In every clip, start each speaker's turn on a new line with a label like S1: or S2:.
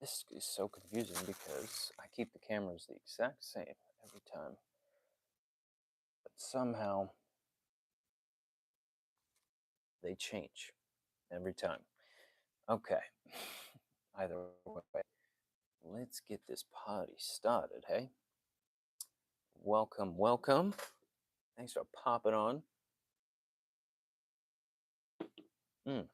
S1: This is so confusing because I keep the cameras the exact same every time, but somehow they change every time. Okay. Either way, let's get this party started, hey? Welcome, welcome. Thanks for popping on. Mm,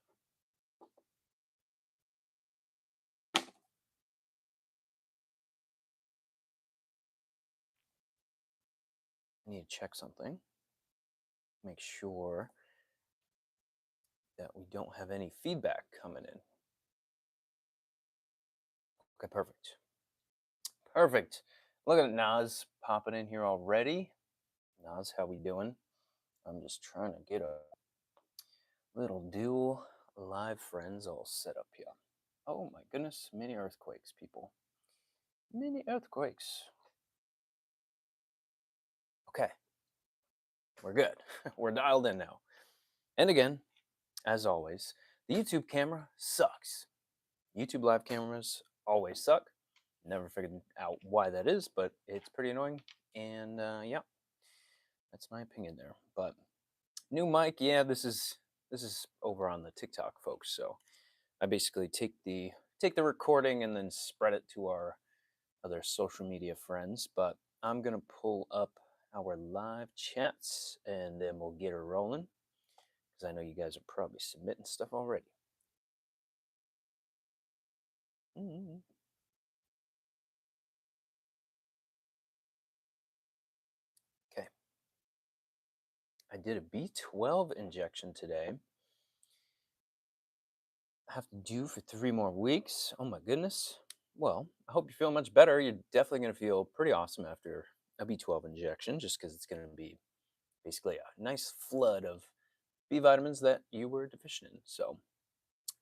S1: I need to check something. Make sure that we don't have any feedback coming in. Okay, perfect. Perfect. Look at Nas popping in here already. Nas, how we doing? I'm just trying to get a little dual live friends all set up here. Oh my goodness, mini earthquakes, people. Mini earthquakes. Okay, we're good. We're dialed in now. And again, as always, the YouTube camera sucks. YouTube live cameras always suck. Never figured out why that is, but it's pretty annoying. And yeah, that's my opinion there. But new mic, yeah, this is over on the TikTok folks. So I basically take the recording and then spread it to our other social media friends. But I'm gonna pull up our live chats and then we'll get her rolling because I know you guys are probably submitting stuff already. Mhm. Okay, I did a B12 injection today. I have to do for 3 more weeks. Oh my goodness. Well, I hope you feel much better. You're definitely going to feel pretty awesome after a B12 injection, just because it's going to be basically a nice flood of B vitamins that you were deficient in. So,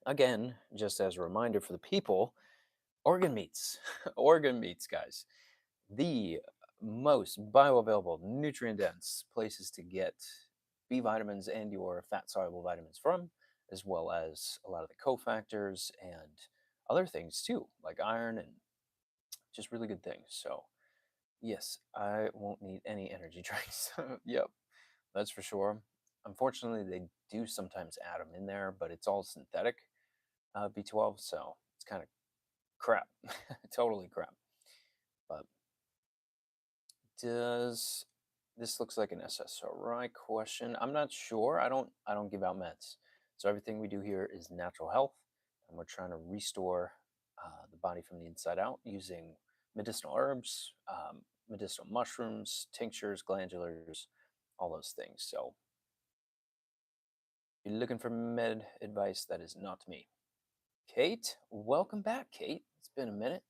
S1: again, just as a reminder for the people, organ meats, organ meats, guys, the most bioavailable, nutrient dense places to get B vitamins and your fat soluble vitamins from, as well as a lot of the cofactors and other things too, like iron and just really good things. So, yes, I won't need any energy drinks. Yep, that's for sure. Unfortunately, they do sometimes add them in there, but it's all synthetic B12, so it's kind of crap, totally crap. But does this looks like an SSRI question? I'm not sure. I don't give out meds, so everything we do here is natural health, and we're trying to restore the body from the inside out using medicinal herbs, medicinal mushrooms, tinctures, glandulars, all those things. So if you're looking for med advice, that is not me. Kate, welcome back, Kate. It's been a minute.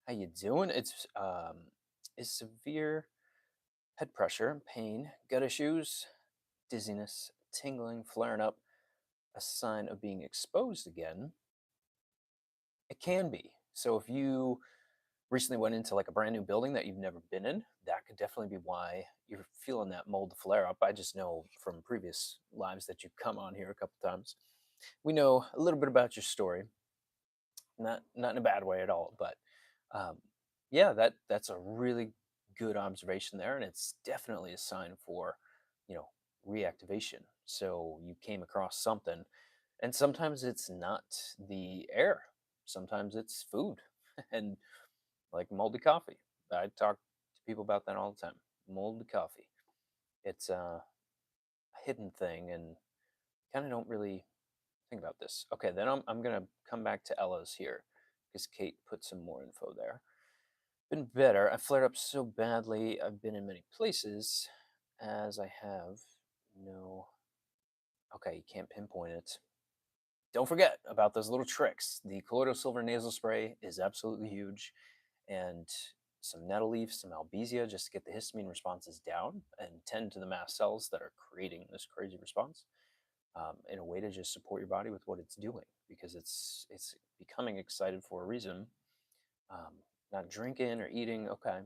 S1: How you doing? It's is severe head pressure, pain, gut issues, dizziness, tingling, flaring up a sign of being exposed again? It can be. So if you recently went into like a brand new building that you've never been in, that could definitely be why you're feeling that mold flare up. I just know from previous lives that you've come on here a couple times. We know a little bit about your story, not in a bad way at all, but um, yeah, that's a really good observation there, and it's definitely a sign for you know reactivation. So you came across something, and sometimes it's not the air, sometimes it's food, and like moldy coffee. I talk to people about that all the time. Moldy coffee. It's a hidden thing, and kind of don't really think about this. Okay, then I'm gonna come back to Ella's here because Kate put some more info there. Been better. I flared up so badly. I've been in many places, as I have no. Okay, you can't pinpoint it. Don't forget about those little tricks. The colloidal silver nasal spray is absolutely huge, and some nettle leaf, some albizia, just to get the histamine responses down and tend to the mast cells that are creating this crazy response. In a way to just support your body with what it's doing because it's becoming excited for a reason. Um, Not drinking or eating, okay.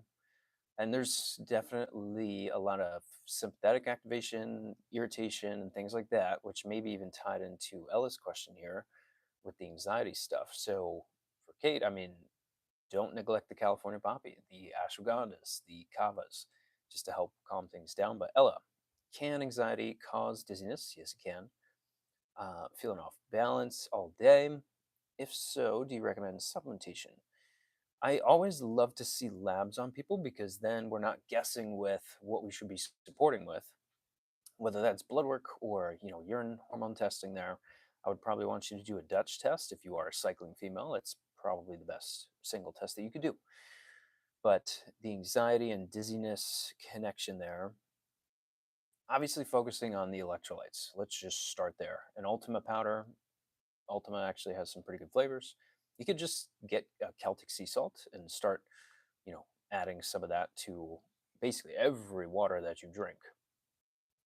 S1: And there's definitely a lot of sympathetic activation, irritation, and things like that, which may be even tied into Ella's question here with the anxiety stuff. So for Kate, I mean, don't neglect the California poppy, the ashwagandhas, the kavas, just to help calm things down. But Ella, can anxiety cause dizziness? Yes, it can. Feeling off balance all day? If so, do you recommend supplementation? I always love to see labs on people because then we're not guessing with what we should be supporting with, whether that's blood work or urine hormone testing. There, I would probably want you to do a Dutch test if you are a cycling female. It's probably the best single test that you could do. But the anxiety and dizziness connection there, obviously focusing on the electrolytes. Let's just start there. An Ultima powder. Ultima actually has some pretty good flavors. You could just get Celtic sea salt and start, adding some of that to basically every water that you drink.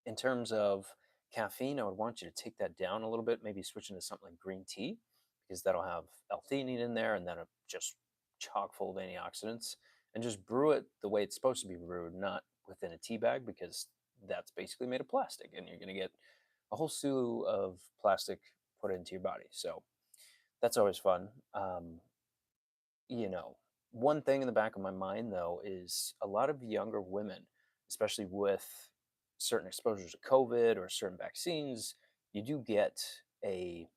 S1: In terms of caffeine, I would want you to take that down a little bit, maybe switch into something like green tea, because that'll have L-theanine in there and then just chock full of antioxidants. And just brew it the way it's supposed to be brewed, not within a tea bag, because that's basically made of plastic, and you're going to get a whole slew of plastic put into your body. So that's always fun. You know, one thing in the back of my mind though is a lot of younger women, especially with certain exposures to COVID or certain vaccines, you do get a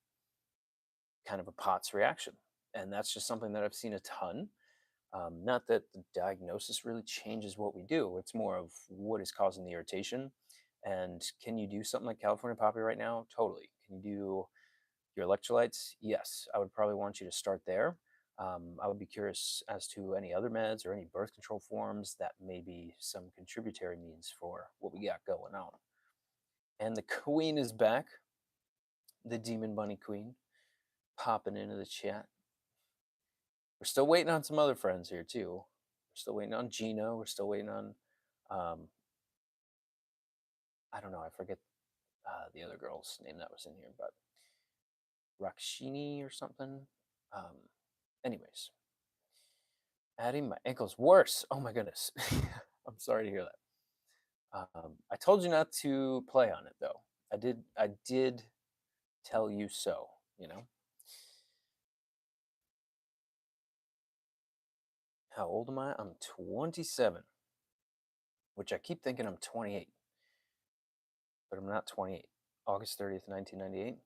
S1: kind of a POTS reaction. And that's just something that I've seen a ton. Not that the diagnosis really changes what we do, it's more of what is causing the irritation. And can you do something like California Poppy right now? Totally. Can you do your electrolytes? Yes, I would probably want you to start there. I would be curious as to any other meds or any birth control forms that may be some contributory means for what we got going on. And the queen is back, the Demon Bunny Queen, popping into the chat. We're still waiting on some other friends here too. We're still waiting on Gina. We're still waiting on, um, I don't know, I forget the other girl's name that was in here, but Rakshini or something. Um, Anyways, adding my ankles worse. Oh my goodness. I'm sorry to hear that. I told you not to play on it though. I did tell you so, you know. How old am I? I'm 27, which I keep thinking I'm 28, but I'm not 28. August 30th, 1998.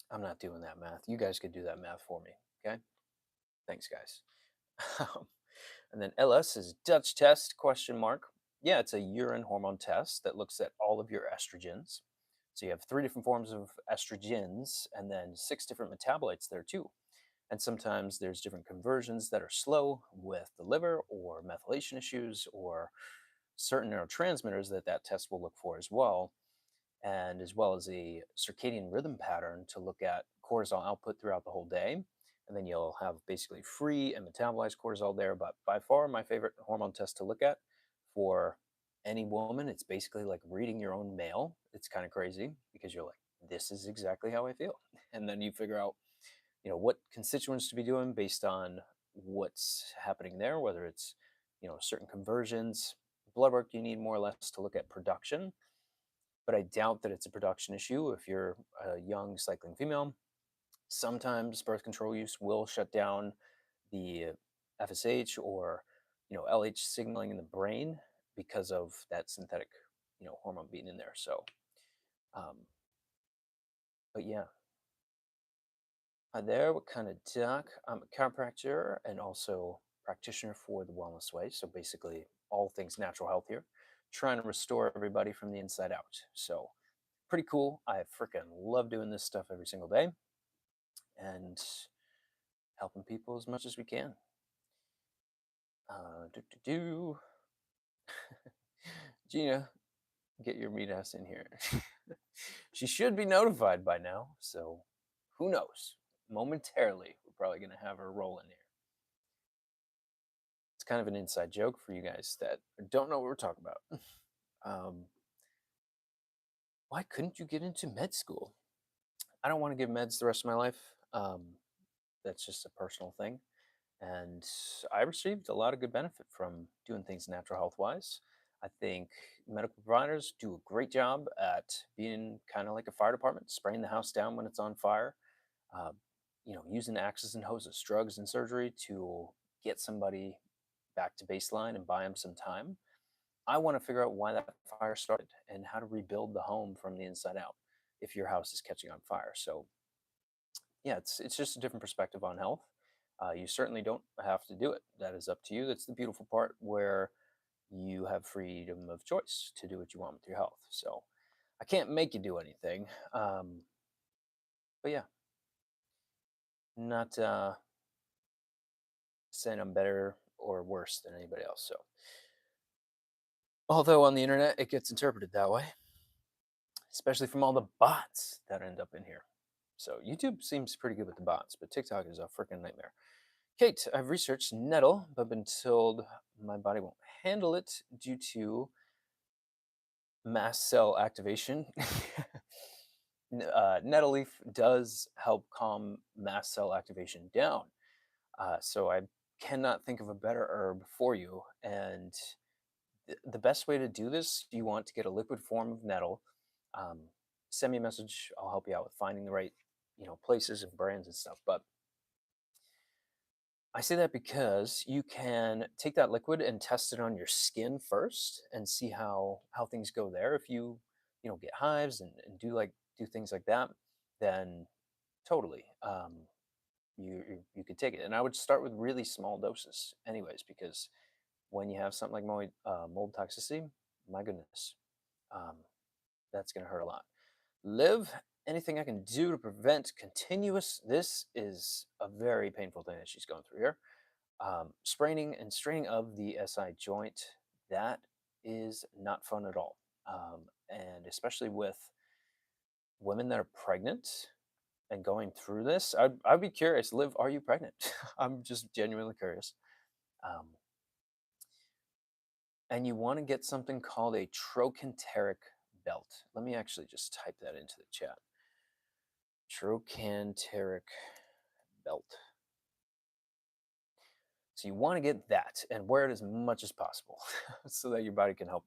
S1: I'm not doing that math. You guys could do that math for me, okay? Thanks, guys. And then LS is Dutch test question mark. Yeah, it's a urine hormone test that looks at all of your estrogens. So you have 3 different forms of estrogens and then 6 different metabolites there too. And sometimes there's different conversions that are slow with the liver or methylation issues or certain neurotransmitters that test will look for as well. And as well as a circadian rhythm pattern to look at cortisol output throughout the whole day. And then you'll have basically free and metabolized cortisol there. But by far, my favorite hormone test to look at for any woman, it's basically like reading your own mail. It's kind of crazy because you're like, this is exactly how I feel. And then you figure out, what constituents to be doing based on what's happening there, whether it's, certain conversions, blood work you need more or less to look at production, but I doubt that it's a production issue if you're a young cycling female. Sometimes birth control use will shut down the FSH or LH signaling in the brain because of that synthetic hormone being in there. So, um, but yeah, hi there. What kind of doc? I'm a chiropractor and also practitioner for the Wellness Way. So basically, all things natural health here, trying to restore everybody from the inside out. So pretty cool. I freaking love doing this stuff every single day and helping people as much as we can. Do, do, do. Gina, get your meat ass in here. She should be notified by now, so who knows? Momentarily, we're probably going to have her roll in here. It's kind of an inside joke for you guys that don't know what we're talking about. Why couldn't you get into med school? I don't want to give meds the rest of my life. That's just a personal thing. And I received a lot of good benefit from doing things natural health wise. I think medical providers do a great job at being kind of like a fire department, spraying the house down when it's on fire. Uh, using axes and hoses, drugs and surgery to get somebody back to baseline and buy them some time. I want to figure out why that fire started and how to rebuild the home from the inside out if your house is catching on fire. So yeah, it's just a different perspective on health. You certainly don't have to do it. That is up to you. That's the beautiful part where you have freedom of choice to do what you want with your health. So I can't make you do anything. But yeah, not saying I'm better or worse than anybody else. So although on the internet it gets interpreted that way, especially from all the bots that end up in here. So YouTube seems pretty good with the bots, but TikTok is a freaking nightmare. Kate, I've researched nettle, but been told my body won't handle it due to mast cell activation. Nettle leaf does help calm mast cell activation down. So I cannot think of a better herb for you. And the best way to do this, you want to get a liquid form of nettle. Um, Send me a message. I'll help you out with finding the right, places and brands and stuff. But I say that because you can take that liquid and test it on your skin first and see how things go there. If you get hives and do things like that, then totally you could take it. And I would start with really small doses, anyways, because when you have something like mold toxicity, my goodness, um, that's going to hurt a lot. Live, anything I can do to prevent continuous. This is a very painful thing that she's going through here. Spraining and straining of the SI joint, that is not fun at all. And especially with women that are pregnant and going through this, I'd be curious. Liv, are you pregnant? I'm just genuinely curious. Um, and you want to get something called a trochanteric belt. Let me actually just type that into the chat. Trochanteric belt. So you want to get that and wear it as much as possible so that your body can help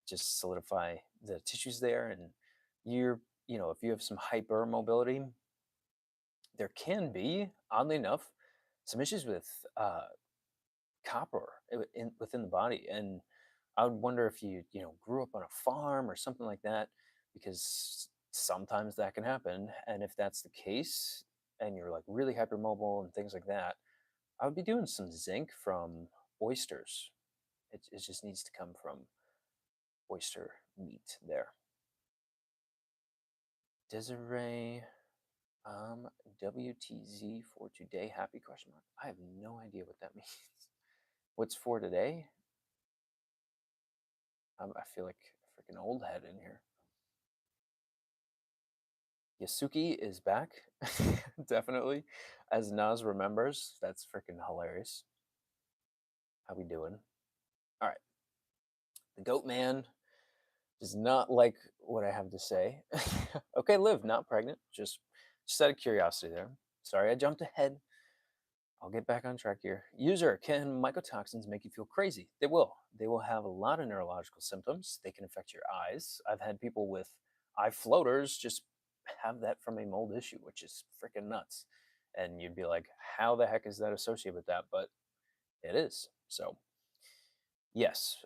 S1: just solidify the tissues there. And if you have some hypermobility, there can be, oddly enough, some issues with copper within the body. And I would wonder if you grew up on a farm or something like that, because sometimes that can happen. And if that's the case, and you're like really hypermobile and things like that, I would be doing some zinc from oysters. It just needs to come from oyster meat there. Desiree, WTZ for today. Happy question mark. I have no idea what that means. What's for today? I feel like a freaking old head in here. Yasuki is back, definitely. As Naz remembers, that's freaking hilarious. How we doing? All right. The goat man does not like what I have to say. Okay, Liv, not pregnant. Just out of curiosity there. Sorry, I jumped ahead. I'll get back on track here. User, can mycotoxins make you feel crazy? They will. They will have a lot of neurological symptoms. They can affect your eyes. I've had people with eye floaters just have that from a mold issue, which is freaking nuts. And you'd be like, how the heck is that associated with that? But it is. So yes.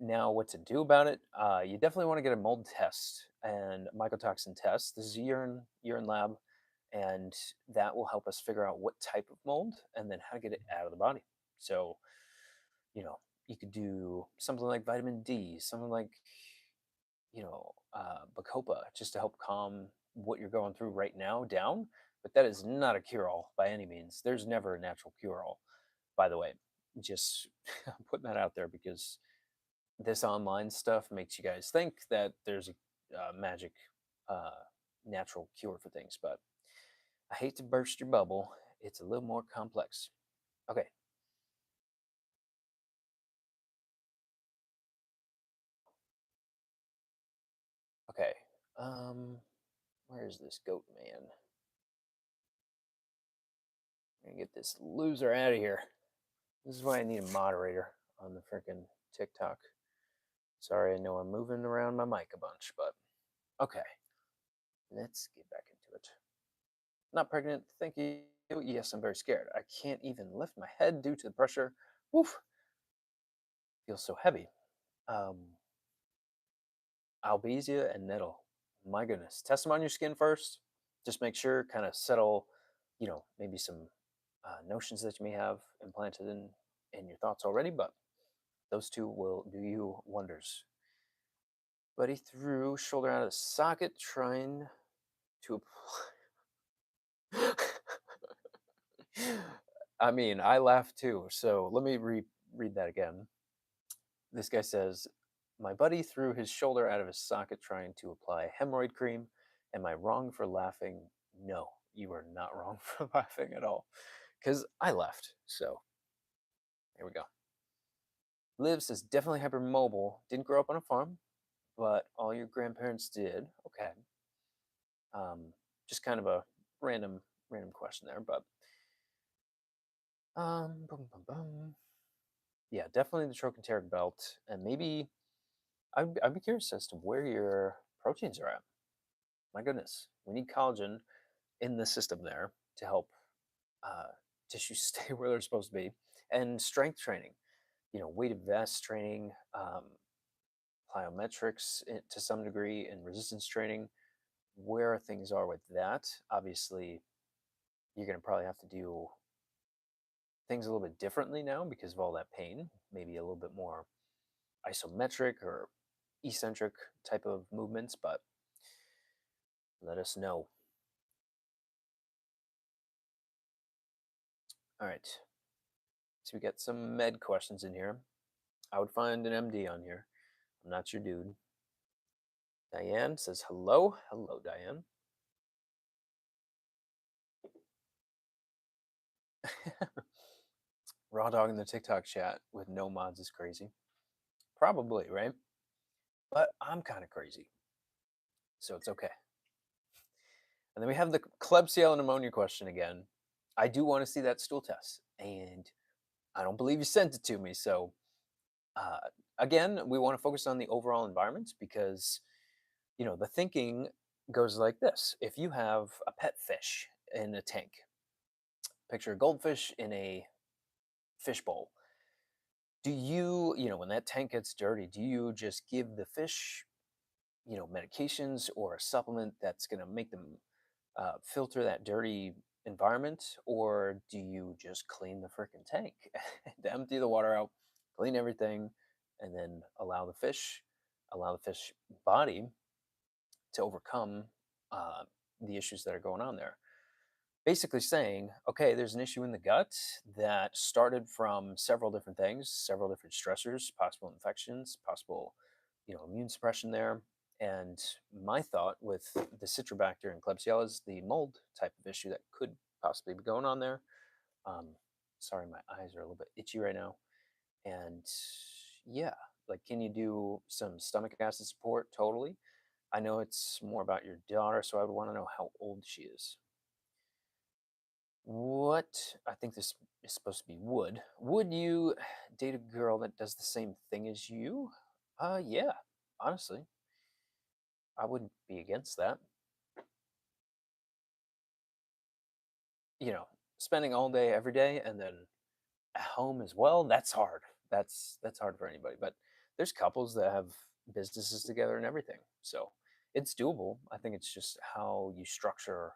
S1: Now, what to do about it? You definitely want to get a mold test and mycotoxin test. This is a urine lab, and that will help us figure out what type of mold and then how to get it out of the body. So, you could do something like vitamin D, something like Bacopa, just to help calm what you're going through right now down. But that is not a cure-all by any means. There's never a natural cure-all, by the way. Just putting that out there because this online stuff makes you guys think that there's a magic uh, natural cure for things, but I hate to burst your bubble. It's a little more complex. Okay. Okay. Where's this goat man? I'm gonna get this loser out of here. This is why I need a moderator on the freaking TikTok. Sorry, I know I'm moving around my mic a bunch, but okay. Let's get back into it. Not pregnant. Thank you. Yes, I'm very scared. I can't even lift my head due to the pressure. Woof. Feels so heavy. Um, Albizia and nettle. My goodness. Test them on your skin first. Just make sure, kind of settle, maybe some notions that you may have implanted in your thoughts already, but those two will do you wonders. Buddy threw shoulder out of the socket, trying to apply. I mean, I laughed too. So let me read that again. This guy says, "My buddy threw his shoulder out of his socket trying to apply hemorrhoid cream. Am I wrong for laughing?" No, you are not wrong for laughing at all. Because I laughed. So here we go. Liv says, definitely hypermobile. Didn't grow up on a farm, but all your grandparents did. Okay. Um, just kind of a random question there, but boom, boom, boom. Yeah, definitely the trochanteric belt, and maybe I'd be curious as to where your proteins are at. My goodness, we need collagen in the system there to help uh, tissues stay where they're supposed to be, and strength training. Weighted vest training, plyometrics to some degree, and resistance training. Where things are with that, obviously, you're going to probably have to do things a little bit differently now because of all that pain. Maybe a little bit more isometric or eccentric type of movements, but let us know. All right. So we got some med questions in here. I would find an MD on here. I'm not your dude. Diane says hello. Hello, Diane. Raw dog in the TikTok chat with no mods is crazy. Probably, right? But I'm kind of crazy. So it's okay. And then we have the Klebsiella pneumonia question again. I do want to see that stool test. And I don't believe you sent it to me. So uh, again, we want to focus on the overall environment because, the thinking goes like this. If you have a pet fish in a tank, picture a goldfish in a fishbowl. Do you, when that tank gets dirty, do you just give the fish, medications or a supplement that's going to make them filter that dirty environment? Or do you just clean the freaking tank and empty the water out, clean everything, and then allow the fish body to overcome uh, the issues that are going on there? Basically saying, okay, there's an issue in the gut that started from several different things, several different stressors, possible infections, possible, immune suppression there. And my thought with the Citrobacter and Klebsiella is the mold type of issue that could possibly be going on there. Um, Sorry, my eyes are a little bit itchy right now. And yeah, like, can you do some stomach acid support? Totally. I know it's more about your daughter, so I would want to know how old she is. What I think this is supposed to be would you date a girl that does the same thing as you? Yeah, honestly, I wouldn't be against that. You know, Spending all day every day and then at home as well, that's hard. That's hard for anybody. But there's couples that have businesses together and everything. So it's doable. I think it's just how you structure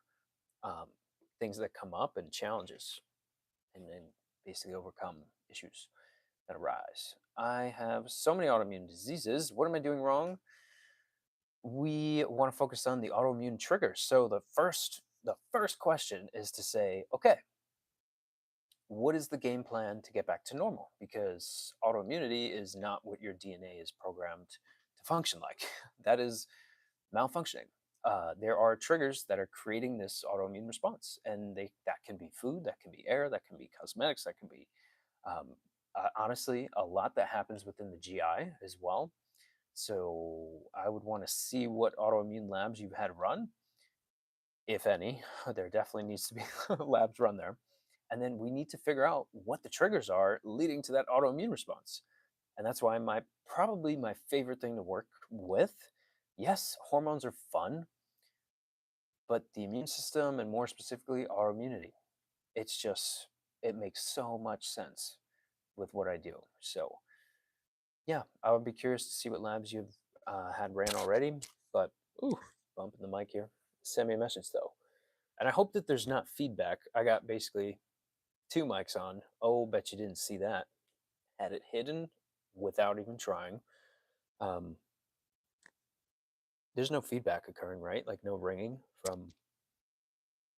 S1: um, things that come up and challenges and then basically overcome issues that arise. I have so many autoimmune diseases. What am I doing wrong? We want to focus on the autoimmune triggers. So the first question is to say, okay, what is the game plan to get back to normal? Because autoimmunity is not what your DNA is programmed to function like. That is malfunctioning. There are triggers that are creating this autoimmune response, and that can be food, that can be air, that can be cosmetics, that can be um, honestly a lot that happens within the GI as well. So I would want to see what autoimmune labs you've had run, if any. There definitely needs to be labs run there. And then we need to figure out what the triggers are leading to that autoimmune response. And that's why probably my favorite thing to work with. Yes, hormones are fun, but the immune system, and more specifically, our immunity. It's just, it makes so much sense with what I do. So, yeah, I would be curious to see what labs you've had ran already. But, ooh, bumping the mic here. Send me a message though. And I hope that there's not feedback. I got basically two mics on. Oh, bet you didn't see that. Had it hidden without even trying. Um, there's no feedback occurring, right? Like no ringing from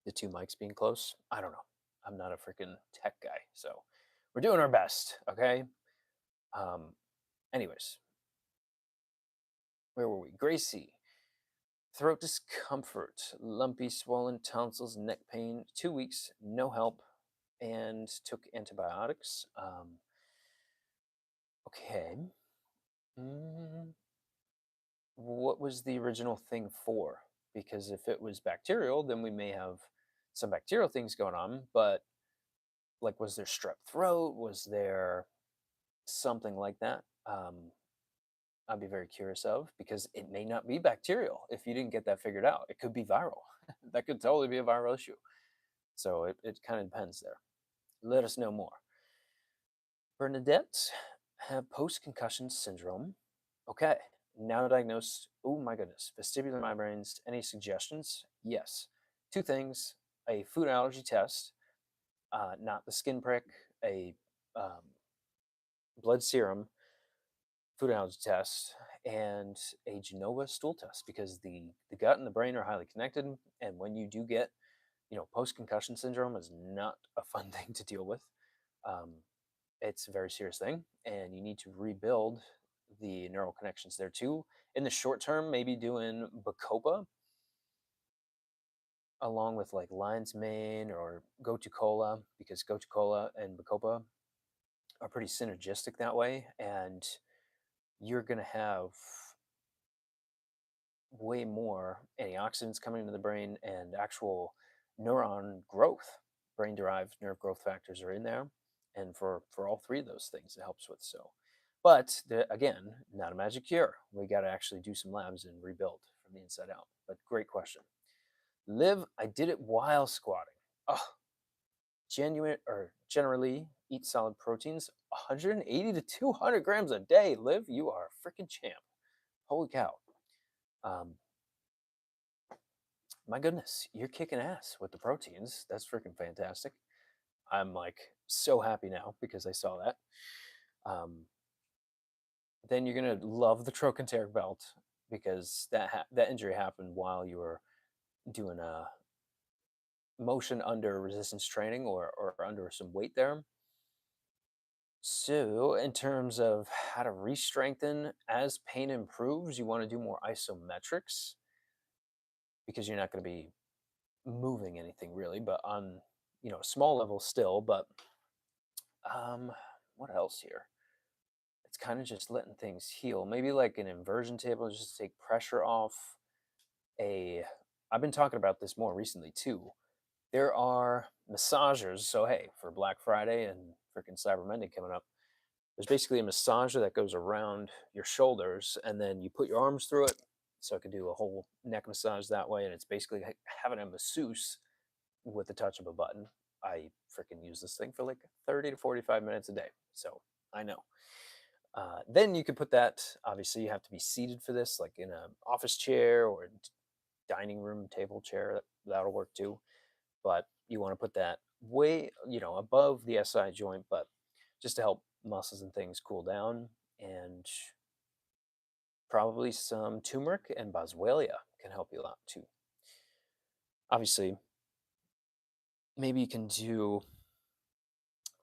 S1: the two mics being close. I don't know. I'm not a freaking tech guy, so we're doing our best. Okay. Um. Anyways, where were we? Gracie. Throat discomfort, lumpy, swollen tonsils, neck pain. 2 weeks, no help, and took antibiotics. Okay. Mm, what was the original thing for? Because if it was bacterial, then we may have some bacterial things going on. But like, was there strep throat? Was there something like that? I'd be very curious of, because it may not be bacterial if you didn't get that figured out. It could be viral. That could totally be a viral issue. So it kind of depends there. Let us know more. Bernadette have post concussion syndrome. Okay, now diagnosed. Oh my goodness, vestibular migraines. Any suggestions? Yes. Two things: a food allergy test, not the skin prick, a um, blood serum food allergy test, and a Genova stool test, because the gut and the brain are highly connected. And when you do get, post concussion syndrome is not a fun thing to deal with. Um, it's a very serious thing, and you need to rebuild the neural connections there too. In the short term, maybe doing Bacopa along with like lion's mane or gotu kola, because gotu kola and Bacopa are pretty synergistic that way, and you're going to have way more antioxidants coming into the brain and actual neuron growth. Brain derived nerve growth factors are in there, and for all three of those things it helps with. So, but again, not a magic cure. We got to actually do some labs and rebuild from the inside out. But great question. Live, I did it while squatting. Oh, genuine, or generally eat solid proteins, 180 to 200 grams a day. Live, you are a freaking champ. Holy cow. um, my goodness, you're kicking ass with the proteins. That's freaking fantastic. I'm like so happy now because I saw that. Um, then you're gonna love the trochanteric belt, because that injury happened while you were doing a motion under resistance training, or under some weight there. So, in terms of how to re-strengthen as pain improves, you want to do more isometrics, because you're not going to be moving anything really, but on a small level still. But um, what else here? It's kind of just letting things heal. Maybe like an inversion table, just to take pressure off. A, I've been talking about this more recently too. There are massagers. So hey, for Black Friday and freaking Cyber Monday coming up, there's basically a massager that goes around your shoulders, and then you put your arms through it. So I could do a whole neck massage that way, and it's basically having a masseuse with the touch of a button. I freaking use this thing for like 30 to 45 minutes a day. So I know. Then you could put that, obviously, you have to be seated for this, like in an office chair or a dining room table chair. That'll work too. But you want to put that way, above the SI joint, but just to help muscles and things cool down. And probably some turmeric and boswellia can help you out too. Obviously, maybe you can do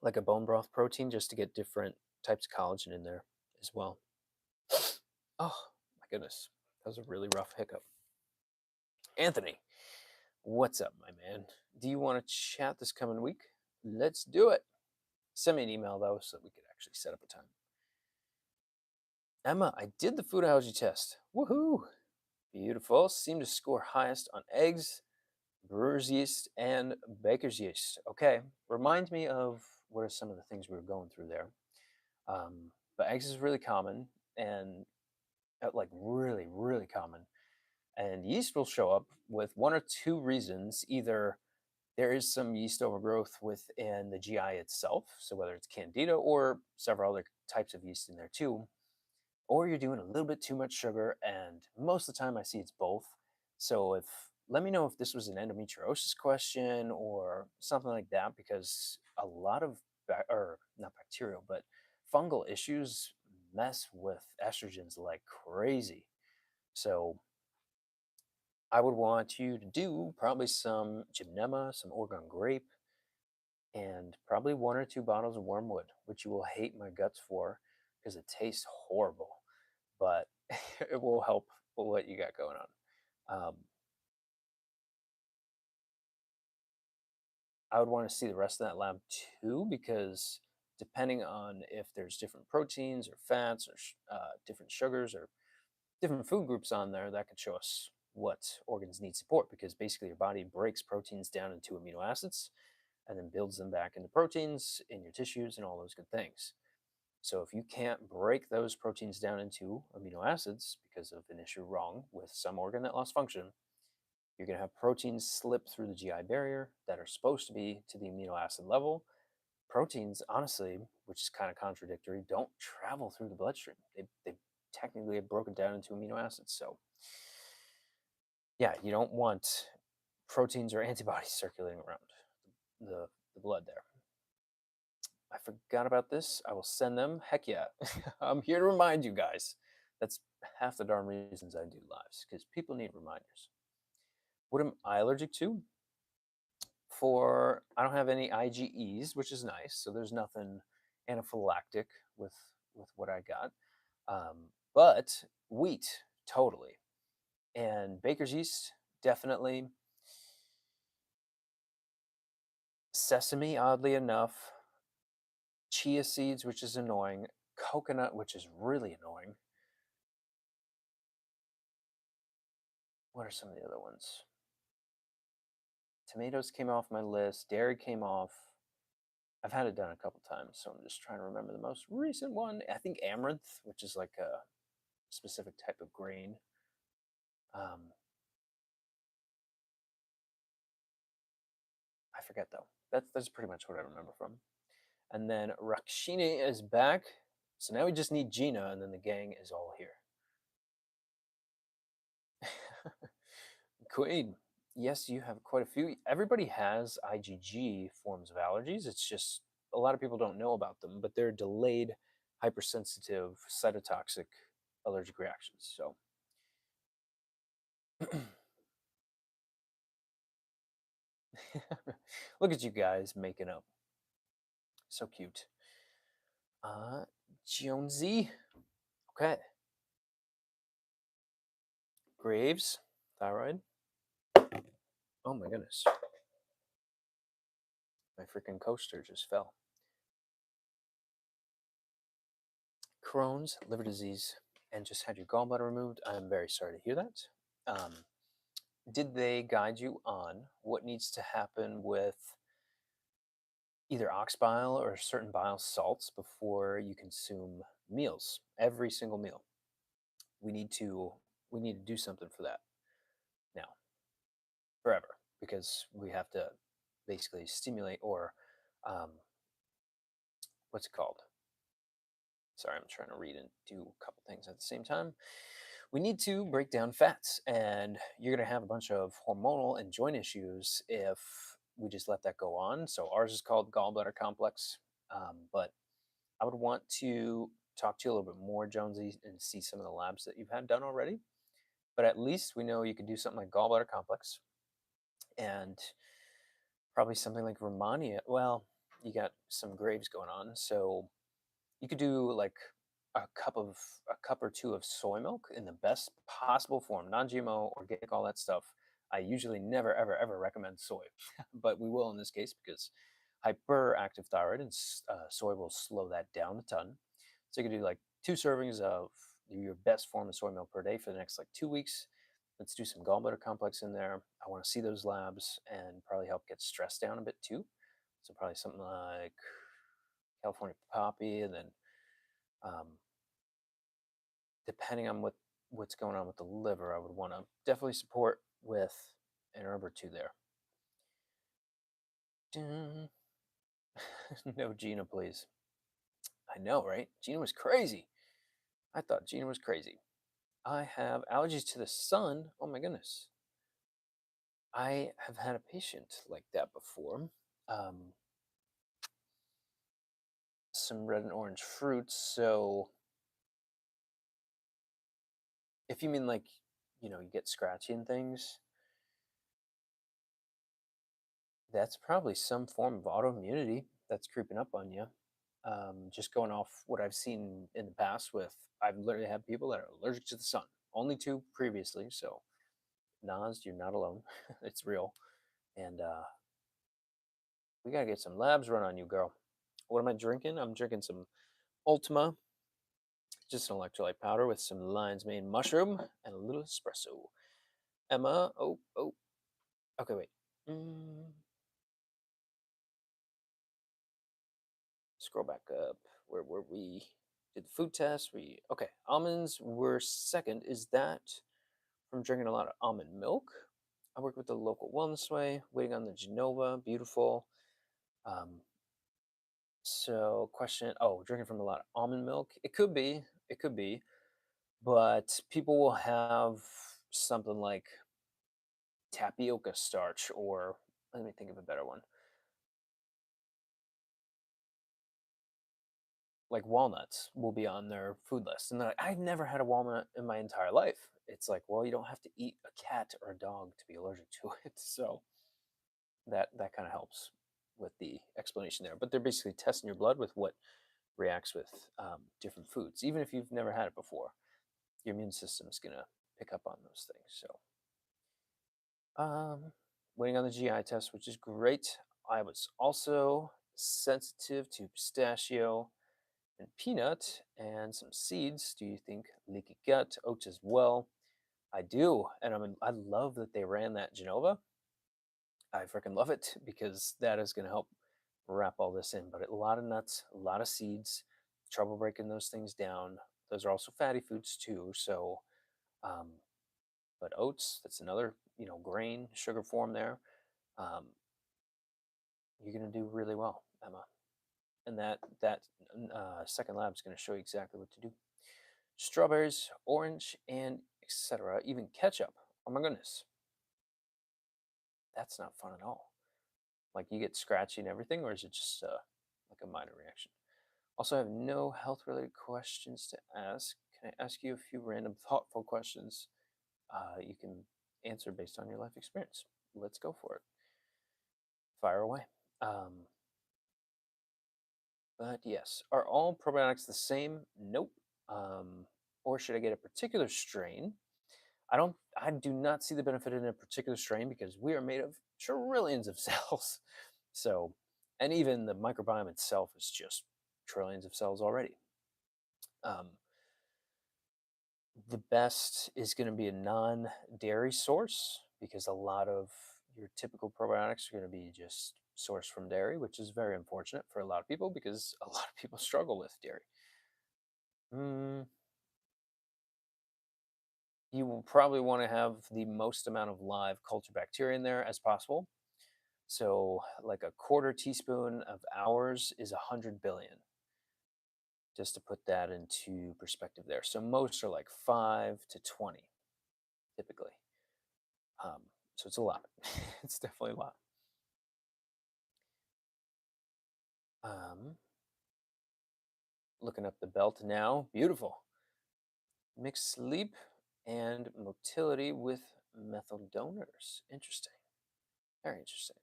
S1: like a bone broth protein, just to get different types of collagen in there as well. Oh my goodness, that was a really rough hiccup. Anthony, what's up, my man? Do you want to chat this coming week? Let's do it. Send me an email though, so we could actually set up a time. Emma, I did the food allergy test. Woohoo! Beautiful. Seemed to score highest on eggs, brewer's yeast, and baker's yeast. Okay, remind me of what are some of the things we were going through there. But eggs is really common, and like really, really common. And yeast will show up with one or two reasons. Either there is some yeast overgrowth within the GI itself, so whether it's candida or several other types of yeast in there too, or you're doing a little bit too much sugar. And most of the time I see it's both. So if let me know if this was an endometriosis question or something like that, because a lot of or not bacterial but fungal issues mess with estrogens like crazy. So I would want you to do probably some gymnema, some Oregon grape, and probably one or two bottles of wormwood, which you will hate my guts for because it tastes horrible, but it will help with what you got going on. I would want to see the rest of that lab too, because depending on if there's different proteins or fats or different sugars or different food groups on there, that could show us what organs need support, because basically your body breaks proteins down into amino acids and then builds them back into proteins in your tissues and all those good things. So if you can't break those proteins down into amino acids because of an issue wrong with some organ that lost function, you're going to have proteins slip through the GI barrier that are supposed to be to the amino acid level. Proteins, honestly, which is kind of contradictory, don't travel through the bloodstream. They technically have broken down into amino acids. So, yeah, you don't want proteins or antibodies circulating around the blood there. I forgot about this. I will send them. Heck yeah. I'm here to remind you guys. That's half the darn reasons I do lives, because people need reminders. What am I allergic to? I don't have any IgEs, which is nice. So there's nothing anaphylactic with what I got. But wheat, totally. And baker's yeast, definitely. Sesame, oddly enough. Chia seeds, which is annoying. Coconut, which is really annoying. What are some of the other ones? Tomatoes came off my list. Dairy came off. I've had it done a couple times, so I'm just trying to remember the most recent one. I think amaranth, which is like a specific type of grain. Um, I forget though. That's pretty much what I remember from. And then Rakshini is back. So now we just need Gina, and then the gang is all here. Queen, yes, you have quite a few. Everybody has IgG forms of allergies. It's just a lot of people don't know about them, but they're delayed hypersensitive cytotoxic allergic reactions. So look at you guys making up. So cute. Jonesy. Okay. Graves, thyroid. Oh my goodness. My freaking coaster just fell. Crohn's, liver disease, and just had your gallbladder removed. I'm very sorry to hear that. Did they guide you on what needs to happen with either ox bile or certain bile salts before you consume meals? Every single meal. We need to do something for that now, forever, because we have to basically stimulate or what's it called? Sorry, I'm trying to read and do a couple things at the same time. We need to break down fats, and you're going to have a bunch of hormonal and joint issues if we just let that go on. So ours is called gallbladder complex, but I would want to talk to you a little bit more, Jonesy, and see some of the labs that you've had done already. But at least we know you can do something like gallbladder complex and probably something like Romania. Well, you got some Graves going on, so you could do like a cup or two of soy milk in the best possible form, non-GMO, organic, all that stuff. I usually never ever ever recommend soy, but we will in this case because hyperactive thyroid and soy will slow that down a ton. So you could do like 2 servings of your best form of soy milk per day for the next like 2 weeks. Let's do some gallbladder complex in there. I want to see those labs and probably help get stress down a bit too. So probably something like California poppy, and then um, depending on what what's going on with the liver, I would want to definitely support with an herb or two there. Dun. No Gina, please. I know, right? Gina was crazy. I thought Gina was crazy. I have allergies to the sun. Oh my goodness. I have had a patient like that before. Um, some red and orange fruits. So if you mean like, you get scratchy and things, that's probably some form of autoimmunity that's creeping up on you. Just going off what I've seen in the past I've literally had people that are allergic to the sun, only two previously. So, Nas, you're not alone. It's real. And we got to get some labs run on you, girl. What am I drinking? I'm drinking some Ultima, just an electrolyte powder with some lion's mane mushroom and a little espresso. Emma, oh, okay, wait. Mm, Scroll back up. Where were we? Did the food test? Okay? Almonds were second. Is that from drinking a lot of almond milk? I work with the local wellness way. Waiting on the Genova. Beautiful. Um, so question. Oh, drinking from a lot of almond milk. It could be. It could be. But people will have something like tapioca starch, or let me think of a better one, like walnuts will be on their food list. And they're like, I've never had a walnut in my entire life. It's like, well, you don't have to eat a cat or a dog to be allergic to it. So that kind of helps with the explanation there. But they're basically testing your blood with what reacts with different foods. Even if you've never had it before, your immune system is going to pick up on those things. So waiting on the GI test, which is great. I was also sensitive to pistachio and peanut and some seeds. Do you think leaky gut, oats as well? I do, and I love that they ran that Genova. I freaking love it because that is going to help wrap all this in. But a lot of nuts, a lot of seeds. Trouble breaking those things down. Those are also fatty foods too. So, um, but oats, that's another grain sugar form there. Um, you're going to do really well, Emma. And that second lab is going to show you exactly what to do. Strawberries, orange, and etc. Even ketchup. Oh my goodness, that's not fun at all. Like you get scratchy and everything, or is it just like a minor reaction? Also, I have no health-related questions to ask. Can I ask you a few random, thoughtful questions you can answer based on your life experience? Let's go for it. Fire away. Um, but yes, are all probiotics the same? Nope. Or should I get a particular strain? I do not see the benefit in a particular strain because we are made of trillions of cells. So, and even the microbiome itself is just trillions of cells already. Um, the best is going to be a non-dairy source because a lot of your typical probiotics are going to be just sourced from dairy, which is very unfortunate for a lot of people because a lot of people struggle with dairy. Mm, you will probably want to have the most amount of live culture bacteria in there as possible. So, like a quarter teaspoon of ours is 100 billion, just to put that into perspective there. So, most are like 5 to 20 typically. Um, so, it's a lot. It's definitely a lot. Um, Looking up the belt now. Beautiful. Mixed sleep and motility with methyl donors. Interesting. Very interesting.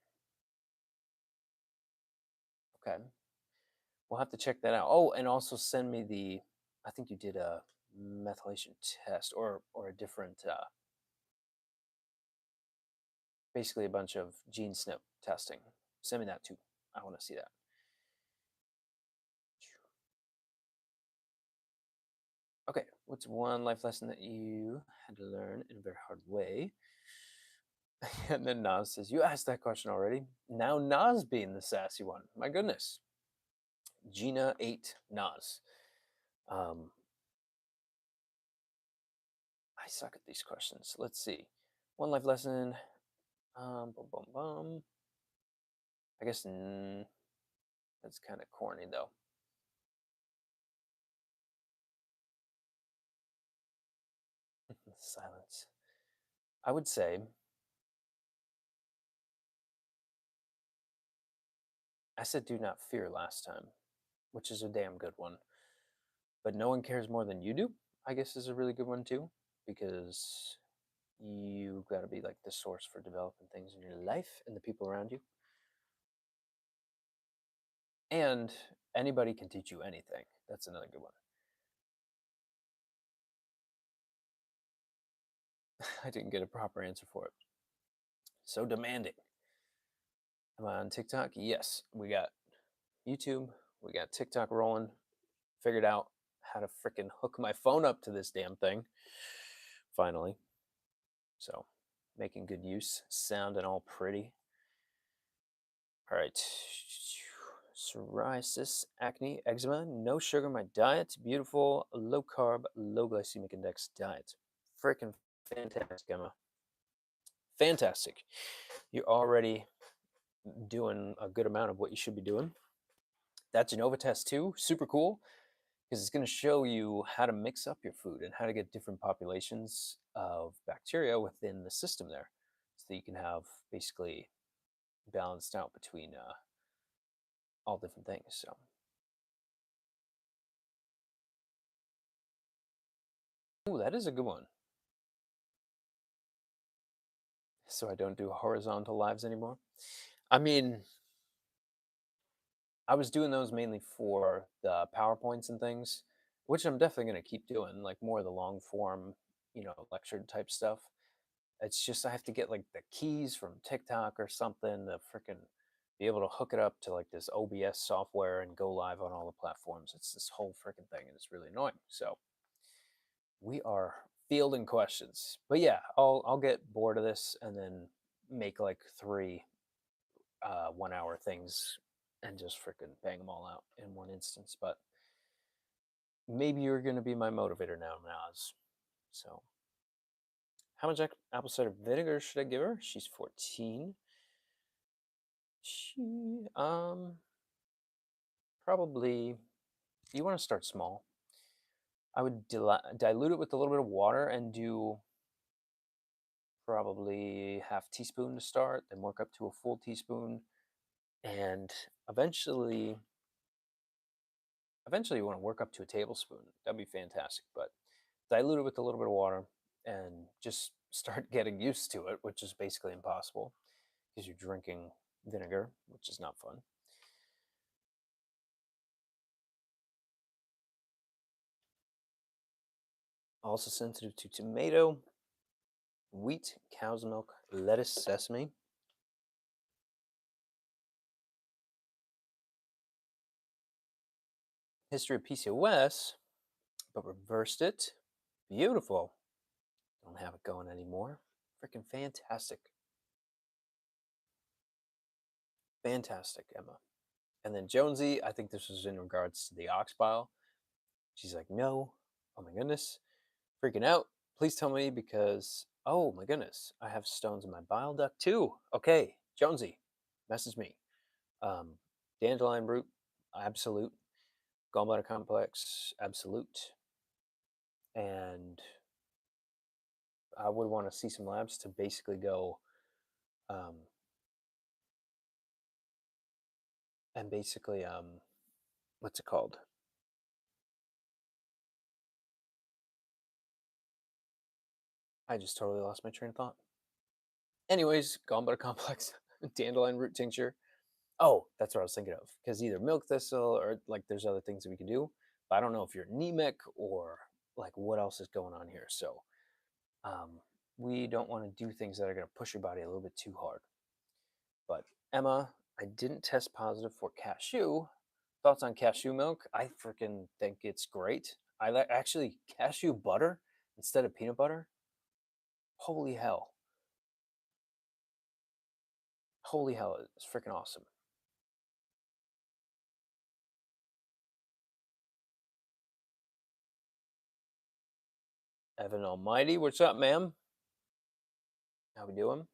S1: Okay. We'll have to check that out. Oh, and also send me I think you did a methylation test or a different, basically a bunch of gene snip testing. Send me that too. I want to see that. Okay, what's one life lesson that you had to learn in a very hard way? And then Nas says, you asked that question already. Now Nas being the sassy one. My goodness. Gina 8 Nas. Um, I suck at these questions. Let's see. One life lesson. Boom, boom, boom. I guess that's kind of corny though. Silence. I would say I said do not fear last time, which is a damn good one. But no one cares more than you do, I guess is a really good one too, because you got to be like the source for developing things in your life and the people around you. And anybody can teach you anything. That's another good one. I didn't get a proper answer for it. So demanding. Am I on TikTok? Yes. We got YouTube. We got TikTok rolling. Figured out how to freaking hook my phone up to this damn thing. Finally. So making good use. Sounding all pretty. All right. Psoriasis, acne, eczema, no sugar in my diet, beautiful, low carb, low glycemic index diet. Freaking fantastic, Emma. Fantastic. You're already doing a good amount of what you should be doing. That Genova test, too, super cool because it's going to show you how to mix up your food and how to get different populations of bacteria within the system there so that you can have basically balanced out between all different things. So, ooh, that is a good one. So I don't do horizontal lives anymore. I mean, I was doing those mainly for the PowerPoints and things, which I'm definitely going to keep doing, like more of the long form, lecture type stuff. It's just I have to get like the keys from TikTok or something to freaking be able to hook it up to like this OBS software and go live on all the platforms. It's this whole freaking thing, and it's really annoying. So we are fielding questions, but yeah, I'll get bored of this and then make like three 1 hour things and just freaking bang them all out in one instance. But maybe you're going to be my motivator now, Naz. So, how much apple cider vinegar should I give her? She's 14. She, probably, you want to start small. I would dilute it with a little bit of water and do probably half teaspoon to start, then work up to a full teaspoon, and eventually you want to work up to a tablespoon. That'd be fantastic. But dilute it with a little bit of water and just start getting used to it, which is basically impossible because you're drinking vinegar, which is not fun. Also sensitive to tomato, wheat, cow's milk, lettuce, sesame. History of PCOS, but reversed it. Beautiful. Don't have it going anymore. Freaking fantastic. Fantastic, Emma. And then Jonesy, I think this was in regards to the ox bile. She's like, no. Oh my goodness. Freaking out. Please tell me because, oh my goodness, I have stones in my bile duct too. Okay, Jonesy, message me. Um, Dandelion root, absolute. Gallbladder complex, absolute. And I would want to see some labs to basically go um, and basically, what's it called? I just totally lost my train of thought. Anyways, gallbladder complex, dandelion root tincture. Oh, that's what I was thinking of. Because either milk thistle or like there's other things that we can do. But I don't know if you're anemic or like what else is going on here. So we don't want to do things that are going to push your body a little bit too hard. But Emma, I didn't test positive for cashew. Thoughts on cashew milk? I freaking think it's great. I like actually cashew butter instead of peanut butter. Holy hell. Holy hell, it's freaking awesome. Evan Almighty, what's up, ma'am? How we doing?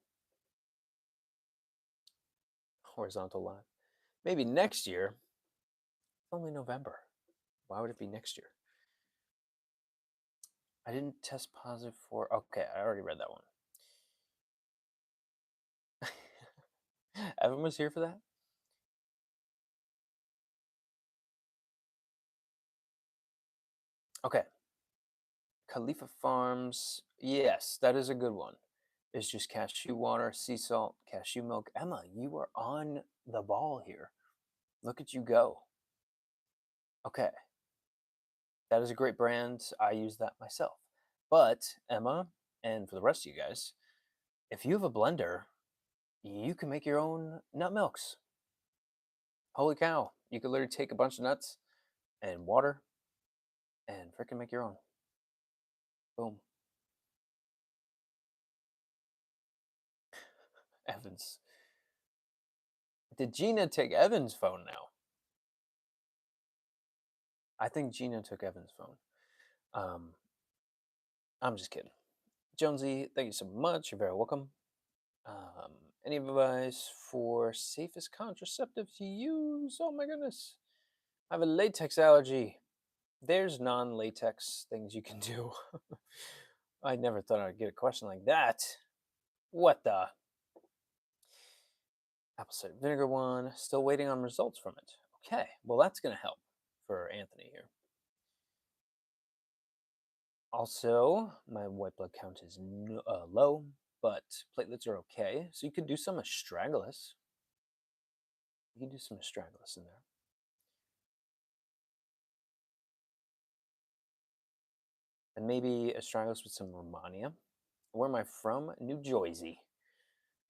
S1: Horizontal line. Maybe next year. It's only November. Why would it be next year? I didn't test positive for. Okay, I already read that one. Evan was here for that? Okay. Khalifa Farms. Yes, that is a good one. It's just cashew water, sea salt, cashew milk. Emma, you are on the ball here. Look at you go. Okay. That is a great brand. I use that myself. But, Emma, and for the rest of you guys, if you have a blender, you can make your own nut milks. Holy cow. You could literally take a bunch of nuts and water and freaking make your own. Boom. Evans. Did Gina take Evan's phone now? I think Gina took Evan's phone. I'm just kidding. Jonesy, thank you so much. You're very welcome. Um, any advice for safest contraceptive to use? Oh my goodness. I have a latex allergy. There's non latex things you can do. I never thought I'd get a question like that. What the? Apple cider vinegar one. Still waiting on results from it. Okay, well, that's going to help for Anthony here. Also, my white blood count is low, but platelets are okay. So you could do some astragalus. You can do some astragalus in there. And maybe astragalus with some Romania. Where am I from? New Jersey.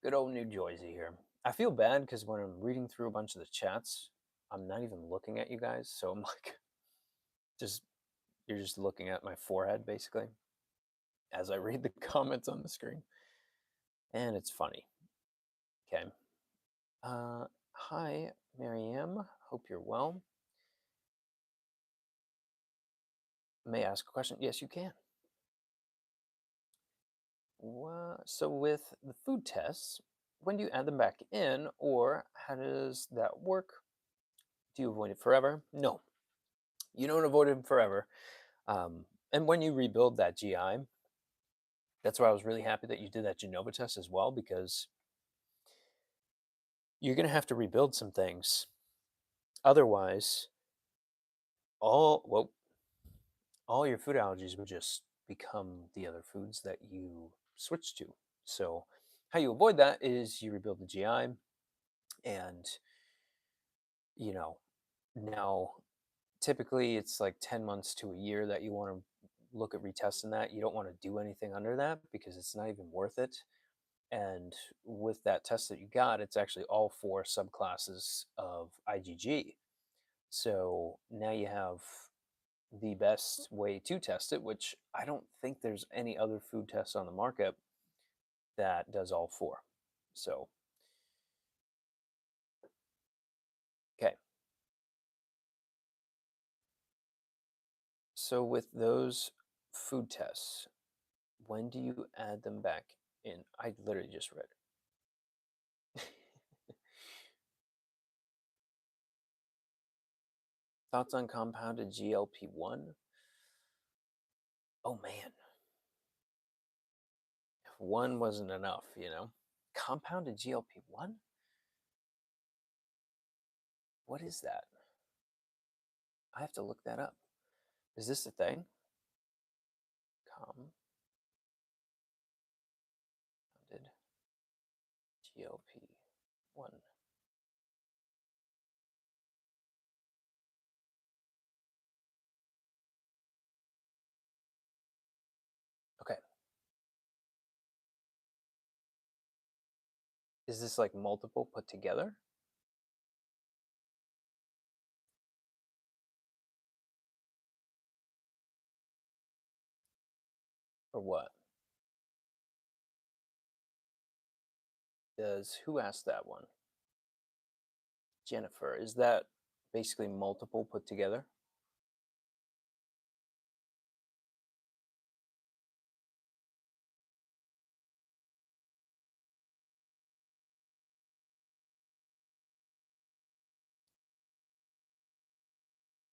S1: Good old New Jersey here. I feel bad because when I'm reading through a bunch of the chats, I'm not even looking at you guys. So I'm like, you're just looking at my forehead basically as I read the comments on the screen. And it's funny. Okay. Hi, Maryam. Hope you're well. May I ask a question? Yes, you can. So with the food tests, when do you add them back in, or how does that work? Do you avoid it forever? No, you don't avoid it forever. And when you rebuild that GI, that's why I was really happy that you did that Genova test as well, because you're going to have to rebuild some things. Otherwise, all your food allergies would just become the other foods that you switch to. So how you avoid that is you rebuild the GI, and you know, now typically it's like 10 months to a year that you want to look at retesting that. You don't want to do anything under that because it's not even worth it. And with that test that you got, it's actually all four subclasses of IgG. So now you have the best way to test it, which I don't think there's any other food test on the market that does all four. So, okay. So with those food tests, when do you add them back in? I literally just read it. Thoughts on compounded GLP-1? Oh man, one wasn't enough, you know? Compounded GLP-1? What is that? I have to look that up. Is this a thing? Compounded GLP-1. Okay. Is this like multiple put together? Or what? Who asked that one? Jennifer. Is that basically multiple put together?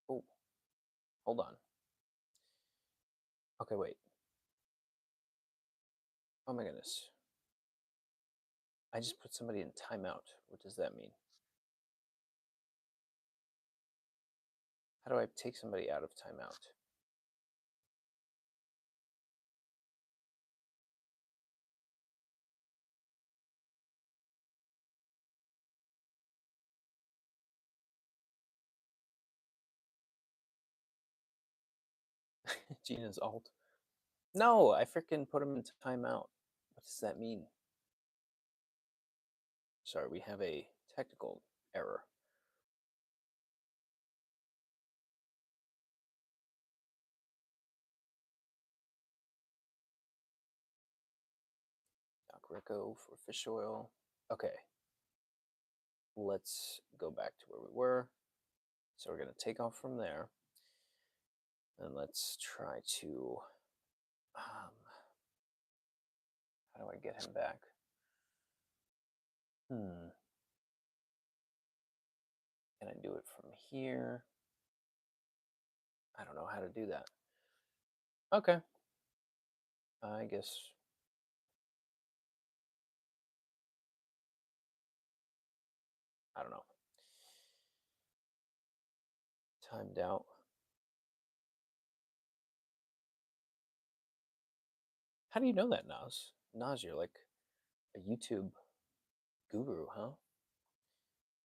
S1: Oh, hold on. Okay, wait. Oh my goodness. I just put somebody in timeout. What does that mean? How do I take somebody out of timeout? Gina's alt. No, I freaking put him in timeout. What does that mean? Sorry, we have a technical error. Doc Rico for fish oil. Okay, let's go back to where we were. So we're going to take off from there. And let's try to. How do I get him back? Can I do it from here? I don't know how to do that. Okay. I guess. I don't know. Timed out. How do you know that, Nas? Nas, you're like a YouTube guru, huh?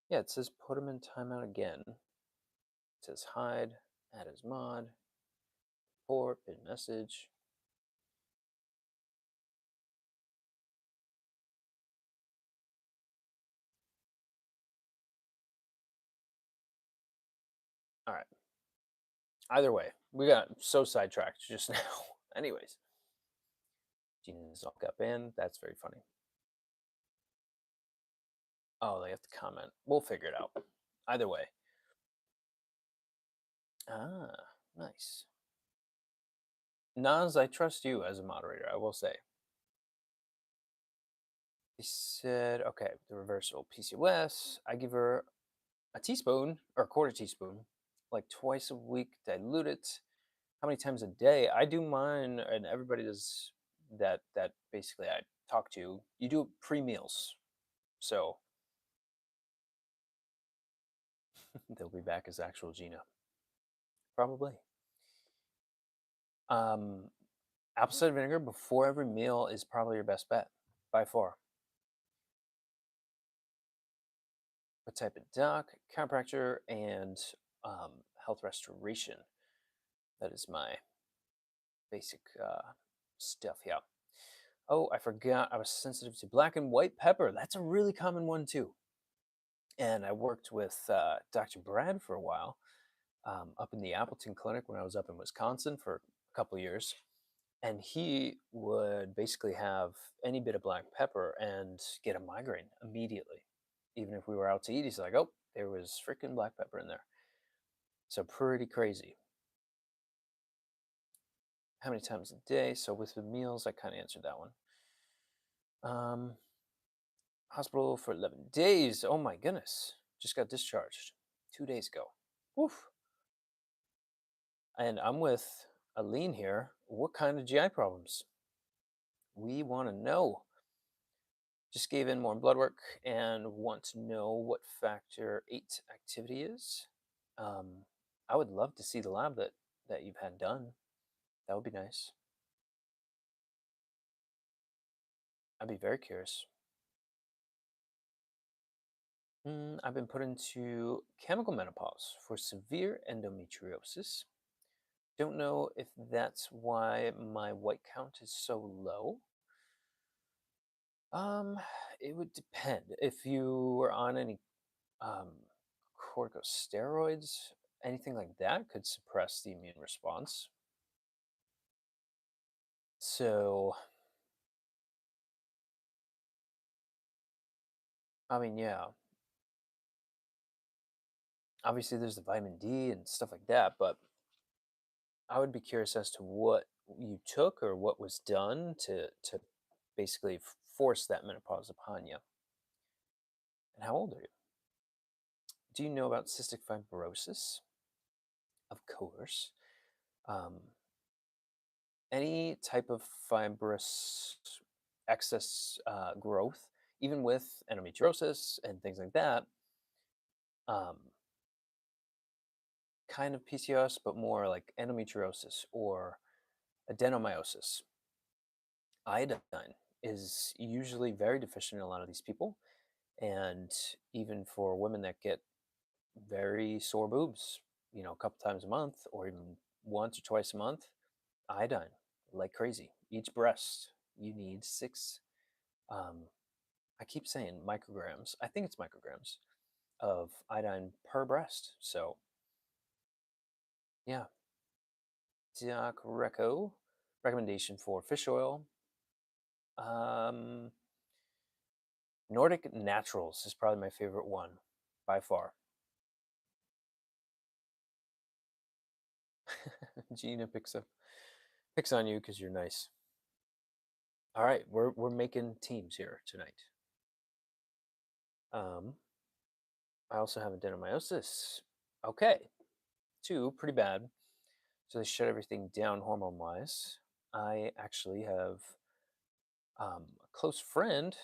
S1: Yeah, it says put him in timeout again. It says hide, add as mod, report, bin message. All right. Either way, we got so sidetracked just now. Anyways, Gina's all got banned. That's very funny. Oh, they have to comment. We'll figure it out. Either way. Ah, nice. Nas, I trust you as a moderator, I will say. He said, okay, the reversal PCOS. I give her a teaspoon or a quarter teaspoon, like twice a week, dilute it. How many times a day? I do mine, and everybody does that. That basically I talk to. You do it pre-meals, so they'll be back as actual Gina, probably. Um, Apple cider vinegar before every meal is probably your best bet by far. What type of doc? Chiropractor and health restoration. That is my basic stuff. Yeah. Oh, I forgot. I was sensitive to black and white pepper. That's a really common one too. And I worked with Dr. Brad for a while up in the Appleton Clinic when I was up in Wisconsin for a couple years. And he would basically have any bit of black pepper and get a migraine immediately. Even if we were out to eat, he's like, oh, there was freaking black pepper in there. So pretty crazy. How many times a day? So with the meals, I kind of answered that one. Hospital for 11 days. Oh my goodness. Just got discharged 2 days ago. Woof. And I'm with Aline here. What kind of GI problems? We want to know. Just gave in more blood work and want to know what factor 8 activity is. I would love to see the lab that you've had done. That would be nice. I'd be very curious. I've been put into chemical menopause for severe endometriosis. Don't know if that's why my white count is so low. Um, it would depend. If you were on any um, corticosteroids, anything like that could suppress the immune response. So, I mean, yeah, obviously there's the vitamin D and stuff like that, but I would be curious as to what you took or what was done to basically force that menopause upon you. And how old are you? Do you know about cystic fibrosis? of course. Um, any type of fibrous excess growth, even with endometriosis and things like that, um, kind of PCOS, but more like endometriosis or adenomyosis, iodine is usually very deficient in a lot of these people. And even for women that get very sore boobs, a couple times a month or even once or twice a month, iodine like crazy. Each breast, you need six, um, I keep saying micrograms, I think it's micrograms of iodine per breast. So, yeah, Doc Reco recommendation for fish oil. Um, Nordic Naturals is probably my favorite one by far. Gina picks on you because you're nice. All right, we're making teams here tonight. Um, I also have adenomyosis. Okay, two pretty bad. So they shut everything down hormone wise. I actually have a close friend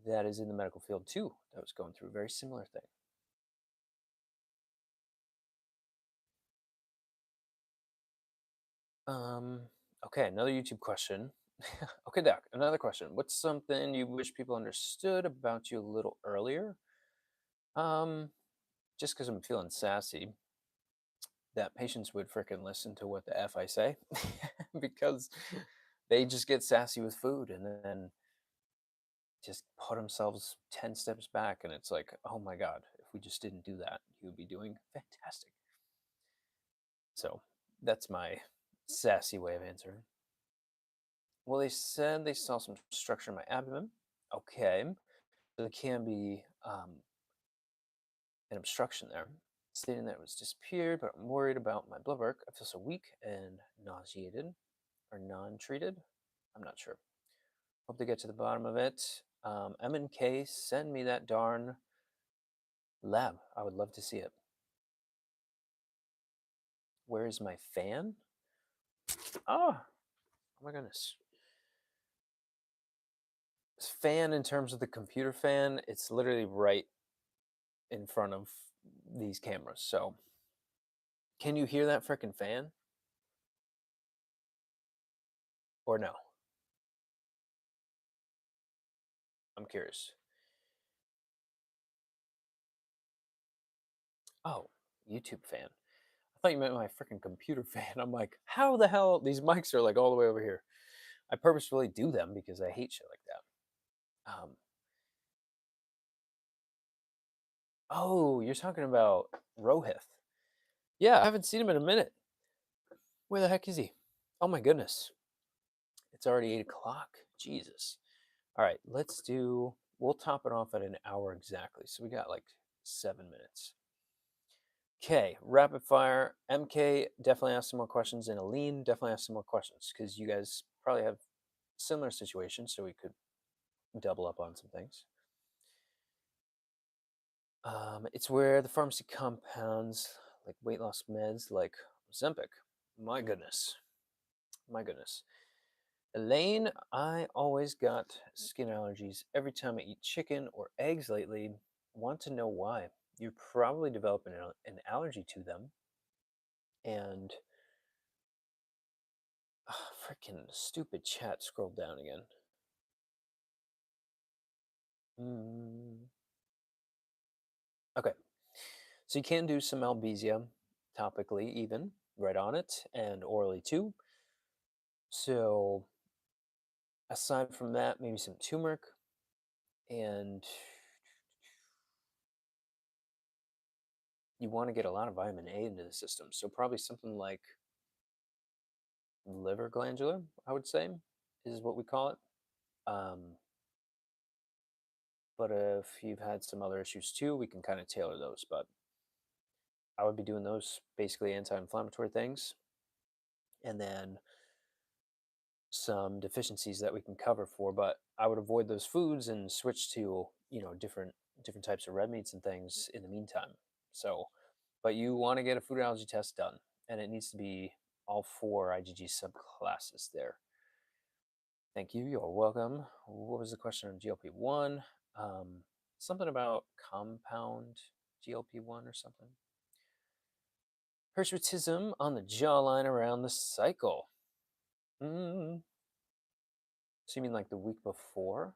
S1: that is in the medical field too that was going through a very similar thing. Um, okay, another YouTube question. Okay, Doc, another question. What's something you wish people understood about you a little earlier? Um, just because I'm feeling sassy, that patients would freaking listen to what the F I say because they just get sassy with food and then just put themselves 10 steps back. And it's like, oh my God, if we just didn't do that, you would be doing fantastic. So that's my sassy way of answering. Well, they said they saw some structure in my abdomen. Okay. So there can be an obstruction there, stating that it was disappeared, but I'm worried about my blood work. I feel so weak and nauseated or non-treated. I'm not sure. Hope to get to the bottom of it. M and K, send me that darn lab. I would love to see it. Where is my fan? Oh, oh my goodness. This fan, in terms of the computer fan, it's literally right in front of these cameras. So, can you hear that freaking fan? Or no? I'm curious. Oh, YouTube fan. I thought you meant my freaking computer fan. I'm like, how the hell? These mics are like all the way over here. I purposefully do them because I hate shit like that. Oh, you're talking about Rohith. Yeah, I haven't seen him in a minute. Where the heck is he? Oh my goodness. It's already 8 o'clock. Jesus. All right, we'll top it off at an hour exactly. So we got like 7 minutes. Okay, rapid fire. MK definitely ask some more questions, and Aline definitely ask some more questions because you guys probably have similar situations, so we could double up on some things. It's where the pharmacy compounds like weight loss meds like Ozempic. My goodness. My goodness. Elaine, I always got skin allergies every time I eat chicken or eggs lately. Want to know why? You're probably developing an allergy to them. And freaking stupid chat scrolled down again. Mm. Okay. So you can do some Albesia topically, even right on it, and orally too. So aside from that, maybe some turmeric and you want to get a lot of vitamin A into the system. So probably something like liver glandular, I would say, is what we call it. Um, but if you've had some other issues too, we can kind of tailor those. But I would be doing those basically anti-inflammatory things, and then some deficiencies that we can cover for. But I would avoid those foods and switch to different types of red meats and things in the meantime. So, but you want to get a food allergy test done. and it needs to be all four IgG subclasses there. Thank you. You're welcome. What was the question on GLP-1? Something about compound GLP-1 or something. Hirsutism on the jawline around the cycle. So you mean like the week before?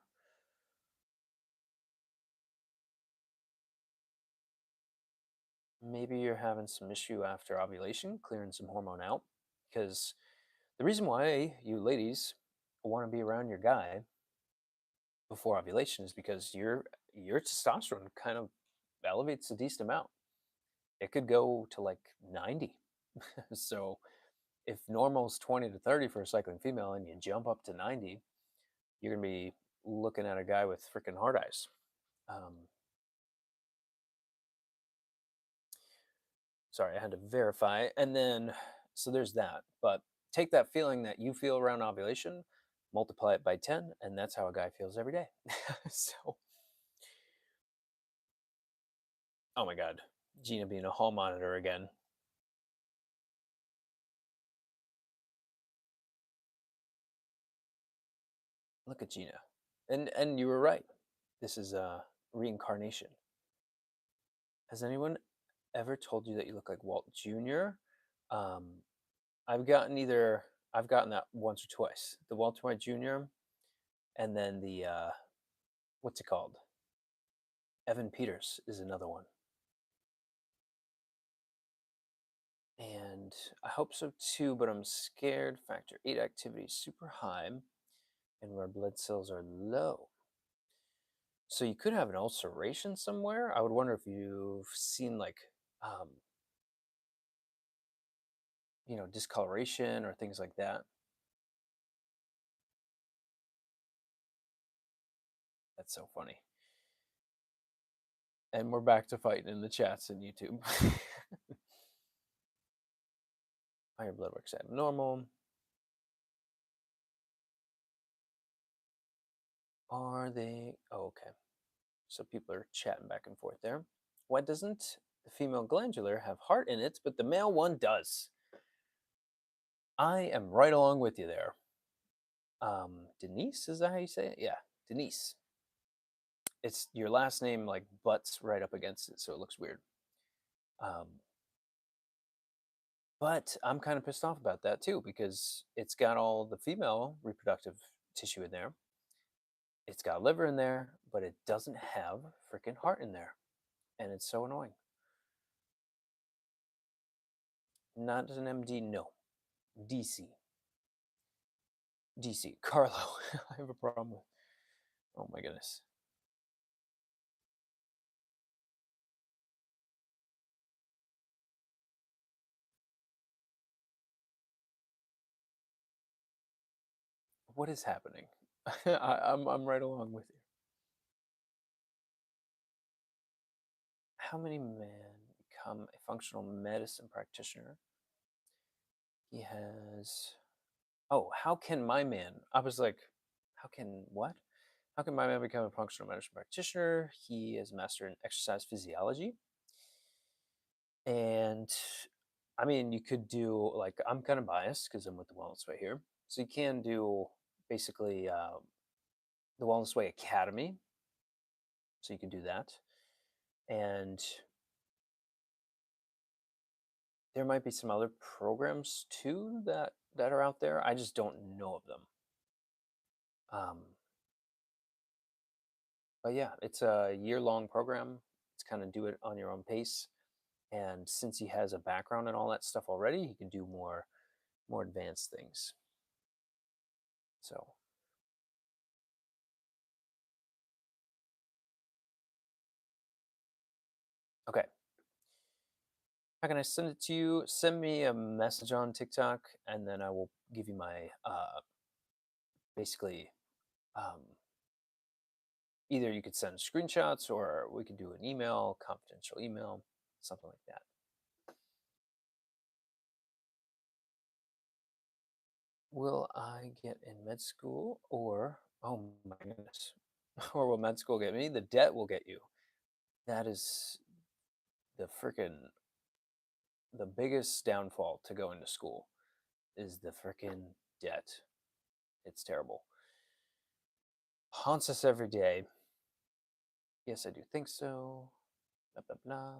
S1: Maybe you're having some issue after ovulation, clearing some hormone out. Because the reason why you ladies want to be around your guy before ovulation is because your testosterone kind of elevates a decent amount. It could go to like 90. So if normal is 20 to 30 for a cycling female and you jump up to 90, you're going to be looking at a guy with freaking hard eyes. Um, sorry, I had to verify. And then, so there's that. But take that feeling that you feel around ovulation, multiply it by 10, and that's how a guy feels every day. So, oh my God, Gina being a hall monitor again. Look at Gina. And you were right. This is a reincarnation. Has anyone ever told you that you look like Walt Jr.? Um, I've gotten that once or twice. The Walter White Jr. and then the what's it called? Evan Peters is another one. And I hope so too, but I'm scared. Factor 8 activity is super high and red blood cells are low. So you could have an ulceration somewhere. I would wonder if you've seen like um, discoloration or things like that. That's so funny. And we're back to fighting in the chats and YouTube. Higher blood work's abnormal. Are they? Oh, okay. So people are chatting back and forth there. Why doesn't the female glandular have heart in it, but the male one does? I am right along with you there. Denise, is that how you say it? Yeah, Denise. It's your last name like butts right up against it, so it looks weird. Um, but I'm kind of pissed off about that too because it's got all the female reproductive tissue in there. It's got liver in there, but it doesn't have freaking heart in there, and it's so annoying. Not an MD, no. DC. DC. Carlo. I have a problem with. Oh my goodness. What is happening? I'm right along with you. How many men become a functional medicine practitioner? He has. Oh, how can my man? I was like, how can what? How can my man become a functional medicine practitioner? He is master in exercise physiology. And I mean, you could do like, I'm kind of biased because I'm with the Wellness Way here. So you can do basically the Wellness Way Academy. So you can do that. And there might be some other programs too that are out there. I just don't know of them. Um, but yeah, it's a year-long program. It's kind of do it on your own pace. And since he has a background in all that stuff already, he can do more advanced things. So okay, how can I send it to you? Send me a message on TikTok, and then I will give you my basically um, either you could send screenshots or we could do an email, confidential email, something like that. Will I get in med school or, oh my goodness, or will med school get me? The debt will get you. That is the freaking the biggest downfall to going to school is the freaking debt. It's terrible. Haunts us every day. Yes, I do think so. Blah, blah, blah.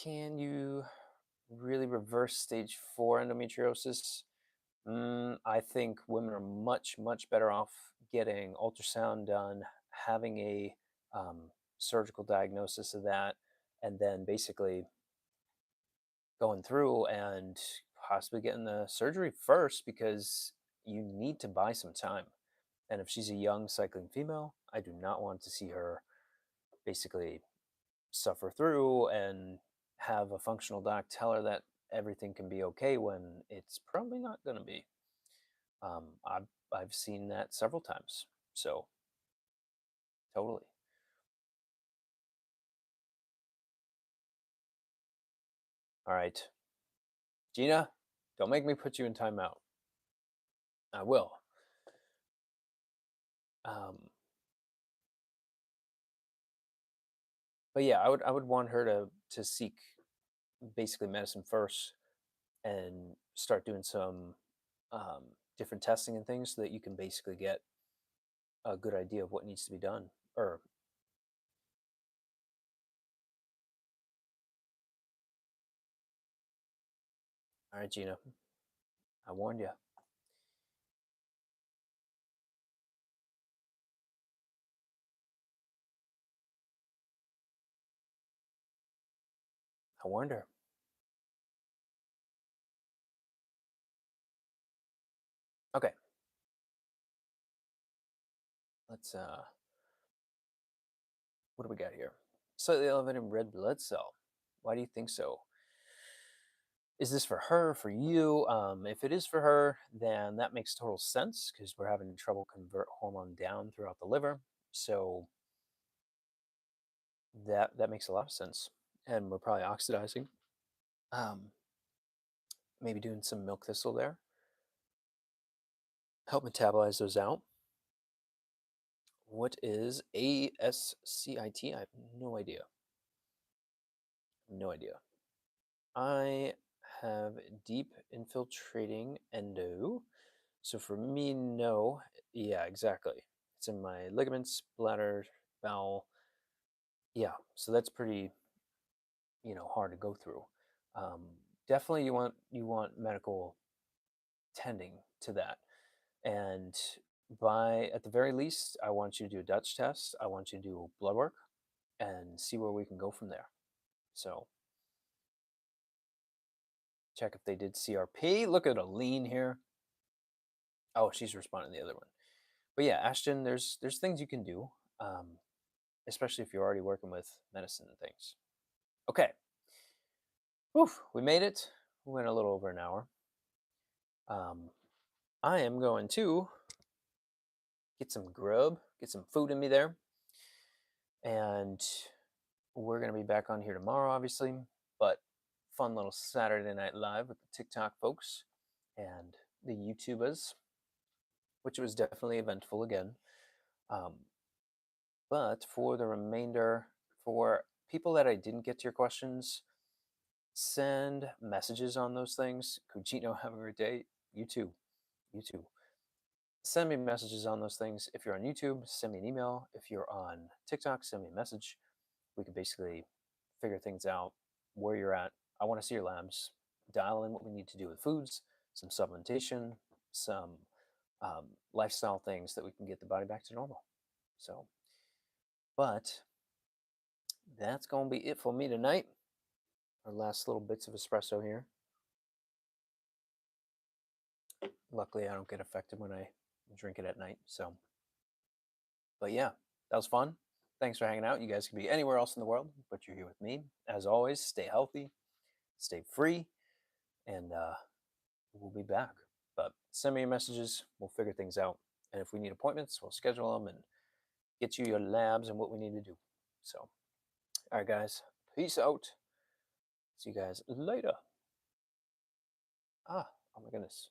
S1: Can you really reverse stage 4 endometriosis? I think women are much, much better off getting ultrasound done, having a surgical diagnosis of that, and then basically going through and possibly getting the surgery first because you need to buy some time. And if she's a young cycling female, I do not want to see her basically suffer through and have a functional doc tell her that everything can be okay when it's probably not going to be. I've seen that several times. So totally. All right, Gina, don't make me put you in timeout. I will. Um, but yeah, I would want her to seek basically medicine first and start doing some um, different testing and things so that you can basically get a good idea of what needs to be done. Or, all right, Gina, I warned you. I warned her. Okay, let's what do we got here? Slightly elevated red blood cell. Why do you think so? Is this for her, for you? If it is for her, then that makes total sense because we're having trouble convert hormone down throughout the liver. So that makes a lot of sense. And we're probably oxidizing. Um, maybe doing some milk thistle there. Help metabolize those out. What is ASCIT? I have no idea. No idea. I have deep infiltrating endo. So for me, no. Yeah, exactly. It's in my ligaments, bladder, bowel. Yeah, so that's pretty, hard to go through. Um, Definitely, you want medical tending to that, and by at the very least, I want you to do a Dutch test. I want you to do blood work and see where we can go from there. So check if they did CRP. Look at a lean here. Oh, she's responding to the other one. But yeah, Ashton, there's things you can do, um, especially if you're already working with medicine and things. Okay, whew, we made it. We went a little over an hour. Um, I am going to get some grub, get some food in me there, and we're gonna be back on here tomorrow, obviously. But fun little Saturday Night Live with the TikTok folks and the YouTubers, which was definitely eventful again. Um, but for the remainder, for people that I didn't get to your questions, send messages on those things. Cugino, have a great day. You too. You too. Send me messages on those things. If you're on YouTube, send me an email. If you're on TikTok, send me a message. We can basically figure things out where you're at. I want to see your labs, dial in what we need to do with foods, some supplementation, some lifestyle things that we can get the body back to normal. So, but that's going to be it for me tonight. Our last little bits of espresso here. Luckily, I don't get affected when I drink it at night. So, but yeah, that was fun. Thanks for hanging out. You guys can be anywhere else in the world, but you're here with me. As always, stay healthy, stay free, and we'll be back. But send me your messages. We'll figure things out. And if we need appointments, we'll schedule them and get you your labs and what we need to do. So, all right, guys, peace out. See you guys later. Ah, oh my goodness.